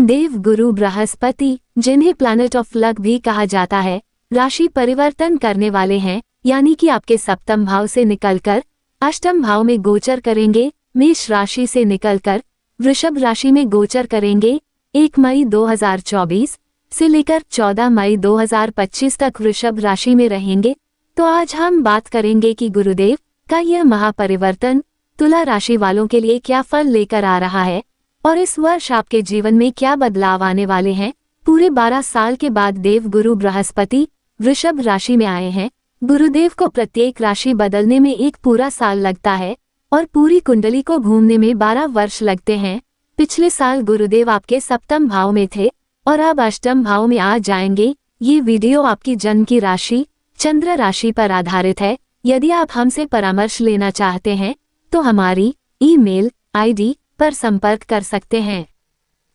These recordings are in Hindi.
देव गुरु बृहस्पति, जिन्हें प्लैनेट ऑफ लक भी कहा जाता है, राशि परिवर्तन करने वाले हैं, यानी कि आपके सप्तम भाव से निकलकर अष्टम भाव में गोचर करेंगे। मेष राशि से निकलकर वृषभ राशि में गोचर करेंगे। 1 मई 2024 से लेकर 14 मई 2025 तक वृषभ राशि में रहेंगे। तो आज हम बात करेंगे कि गुरुदेव का यह महापरिवर्तन तुला राशि वालों के लिए क्या फल लेकर आ रहा है और इस वर्ष आपके जीवन में क्या बदलाव आने वाले हैं। पूरे 12 साल के बाद देव गुरु बृहस्पति वृषभ राशि में आए हैं। गुरुदेव को प्रत्येक राशि बदलने में एक पूरा साल लगता है और पूरी कुंडली को घूमने में 12 वर्ष लगते हैं। पिछले साल गुरुदेव आपके सप्तम भाव में थे और अब अष्टम भाव में आ जाएंगे। ये वीडियो आपकी जन्म की राशि चंद्र राशि पर आधारित है। यदि आप हमसे परामर्श लेना चाहते हैं तो हमारी ईमेल आईडी पर संपर्क कर सकते हैं।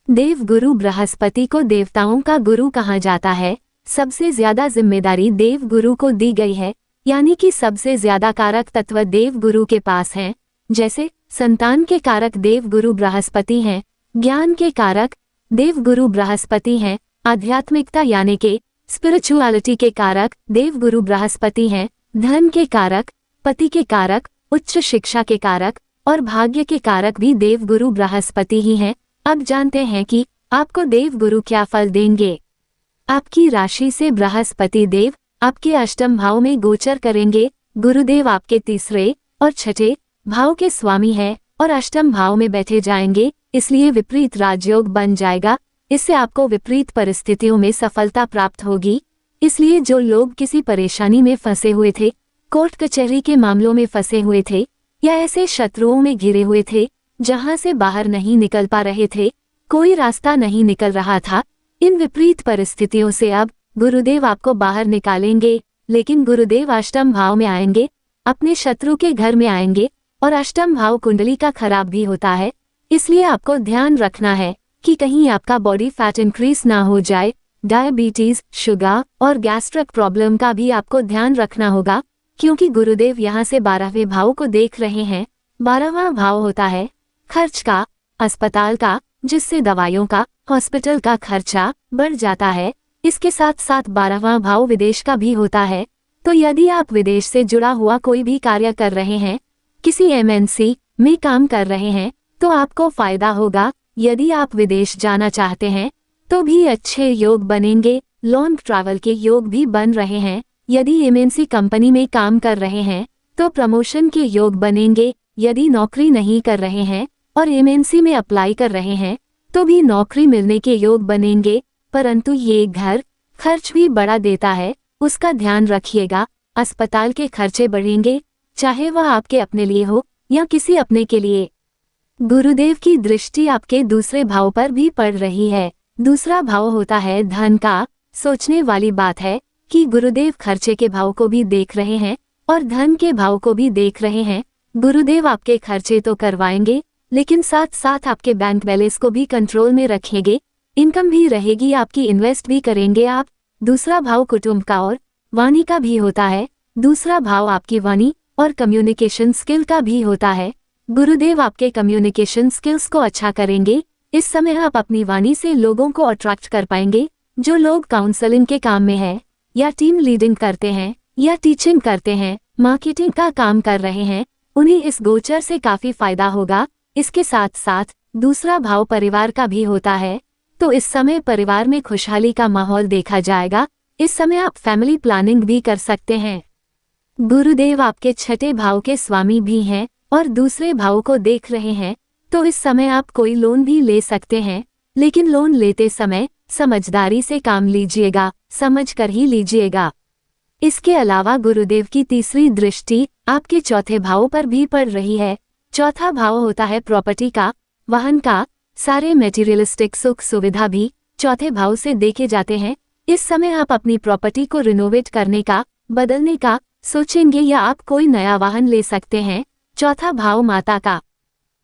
देव गुरु बृहस्पति को देवताओं का गुरु कहा जाता है। सबसे ज्यादा जिम्मेदारी देव गुरु को दी गई है, यानी कि सबसे ज्यादा कारक तत्व देव गुरु के पास हैं। जैसे संतान के कारक देव गुरु बृहस्पति हैं, ज्ञान के कारक देव गुरु बृहस्पति हैं, आध्यात्मिकता यानी कि स्पिरिचुअलिटी के कारक देव गुरु बृहस्पति हैं, धन के कारक, पति के कारक, उच्च शिक्षा के कारक और भाग्य के कारक भी देव गुरु बृहस्पति ही हैं। अब जानते हैं कि आपको देव गुरु क्या फल देंगे। आपकी राशि से बृहस्पति देव आपके अष्टम भाव में गोचर करेंगे। गुरुदेव आपके तीसरे और छठे भाव के स्वामी हैं और अष्टम भाव में बैठे जाएंगे, इसलिए विपरीत राजयोग बन जाएगा। इससे आपको विपरीत परिस्थितियों में सफलता प्राप्त होगी। इसलिए जो लोग किसी परेशानी में फंसे हुए थे, कोर्ट कचहरी के मामलों में फंसे हुए थे या ऐसे शत्रुओं में घिरे हुए थे जहां से बाहर नहीं निकल पा रहे थे, कोई रास्ता नहीं निकल रहा था, इन विपरीत परिस्थितियों से अब गुरुदेव आपको बाहर निकालेंगे। लेकिन गुरुदेव अष्टम भाव में आएंगे, अपने शत्रु के घर में आएंगे और अष्टम भाव कुंडली का खराब भी होता है। इसलिए आपको ध्यान रखना है कि कहीं आपका बॉडी फैट इंक्रीज ना हो जाए। डायबिटीज, शुगर और गैस्ट्रिक प्रॉब्लम का भी आपको ध्यान रखना होगा, क्योंकि गुरुदेव यहाँ से 12वें भाव को देख रहे हैं। 12वां भाव होता है खर्च का, अस्पताल का, जिससे दवाइयों का, हॉस्पिटल का खर्चा बढ़ जाता है। इसके साथ साथ 12वां भाव विदेश का भी होता है। तो यदि आप विदेश से जुड़ा हुआ कोई भी कार्य कर रहे हैं, किसी MNC में काम कर रहे हैं, तो आपको फायदा होगा। यदि आप विदेश जाना चाहते हैं तो भी अच्छे योग बनेंगे। लॉन्ग ट्रैवल के योग भी बन रहे हैं। यदि MNC कंपनी में काम कर रहे हैं तो प्रमोशन के योग बनेंगे। यदि नौकरी नहीं कर रहे हैं और MNC में अप्लाई कर रहे हैं तो भी नौकरी मिलने के योग बनेंगे। परंतु ये घर खर्च भी बढ़ा देता है, उसका ध्यान रखिएगा। अस्पताल के खर्चे बढ़ेंगे, चाहे वह आपके अपने लिए हो या किसी अपने के लिए। गुरुदेव की दृष्टि आपके दूसरे भाव पर भी पड़ रही है। दूसरा भाव होता है धन का। सोचने वाली बात है कि गुरुदेव खर्चे के भाव को भी देख रहे हैं और धन के भाव को भी देख रहे हैं। गुरुदेव आपके खर्चे तो करवाएंगे, लेकिन साथ साथ आपके बैंक बैलेंस को भी कंट्रोल में रखेंगे। इनकम भी रहेगी आपकी, इन्वेस्ट भी करेंगे आप। दूसरा भाव कुटुंब का और वाणी का भी होता है। दूसरा भाव आपकी वाणी और कम्युनिकेशन स्किल का भी होता है। गुरुदेव आपके कम्युनिकेशन स्किल्स को अच्छा करेंगे। इस समय आप अपनी वाणी से लोगों को अट्रैक्ट कर पाएंगे। जो लोग काउंसलिंग के काम में हैं या टीम लीडिंग करते हैं या टीचिंग करते हैं, मार्केटिंग का काम कर रहे हैं, उन्हें इस गोचर से काफी फायदा होगा। इसके साथ साथ दूसरा भाव परिवार का भी होता है, तो इस समय परिवार में खुशहाली का माहौल देखा जाएगा। इस समय आप फैमिली प्लानिंग भी कर सकते हैं। गुरुदेव आपके छठे भाव के स्वामी भी हैं और दूसरे भाव को देख रहे हैं, तो इस समय आप कोई लोन भी ले सकते हैं। लेकिन लोन लेते समय समझदारी से काम लीजिएगा, समझ कर ही लीजिएगा। इसके अलावा गुरुदेव की तीसरी दृष्टि आपके चौथे भाव पर भी पड़ रही है। चौथा भाव होता है प्रॉपर्टी का, वाहन का, सारे मटेरियलिस्टिक सुख सुविधा भी चौथे भाव से देखे जाते हैं। इस समय आप अपनी प्रॉपर्टी को रिनोवेट करने का, बदलने का सोचेंगे या आप कोई नया वाहन ले सकते हैं। चौथा भाव माता का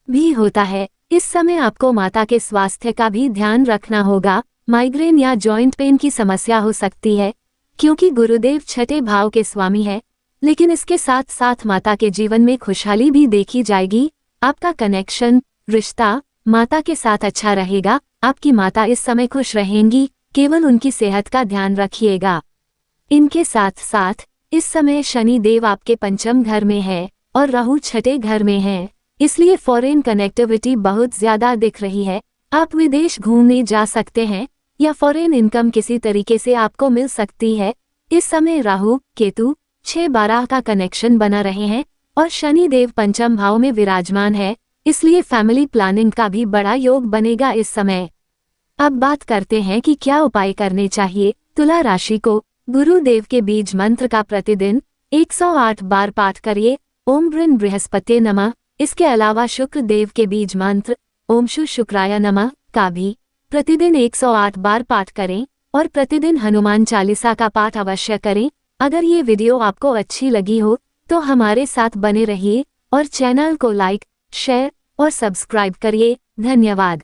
भी होता है। इस समय आपको माता के स्वास्थ्य का भी ध्यान रखना होगा। माइग्रेन या जॉइंट पेन की समस्या हो सकती है, क्योंकि गुरुदेव छठे भाव के स्वामी है। लेकिन इसके साथ साथ माता के जीवन में खुशहाली भी देखी जाएगी। आपका कनेक्शन, रिश्ता माता के साथ अच्छा रहेगा। आपकी माता इस समय खुश रहेंगी, केवल उनकी सेहत का ध्यान रखिएगा। इनके साथ साथ इस समय शनि देव आपके पंचम घर में है और राहु छठे घर में है, इसलिए फॉरेन कनेक्टिविटी बहुत ज्यादा दिख रही है। आप विदेश घूमने जा सकते हैं या फॉरेन इनकम किसी तरीके से आपको मिल सकती है। इस समय राहु केतु 6-12 का कनेक्शन बना रहे हैं और शनि देव पंचम भाव में विराजमान है, इसलिए फैमिली प्लानिंग का भी बड़ा योग बनेगा इस समय। अब बात करते हैं कि क्या उपाय करने चाहिए। तुला राशि को गुरुदेव के बीज मंत्र का प्रतिदिन 108 बार पाठ करिए, ओम बृन बृहस्पति नमः। इसके अलावा शुक्र देव के बीज मंत्र ओम शु शुक्राय नमः का भी प्रतिदिन 108 बार पाठ करें और प्रतिदिन हनुमान चालीसा का पाठ अवश्य करें। अगर ये वीडियो आपको अच्छी लगी हो तो हमारे साथ बने रहिए और चैनल को लाइक, शेयर और सब्सक्राइब करिए। धन्यवाद।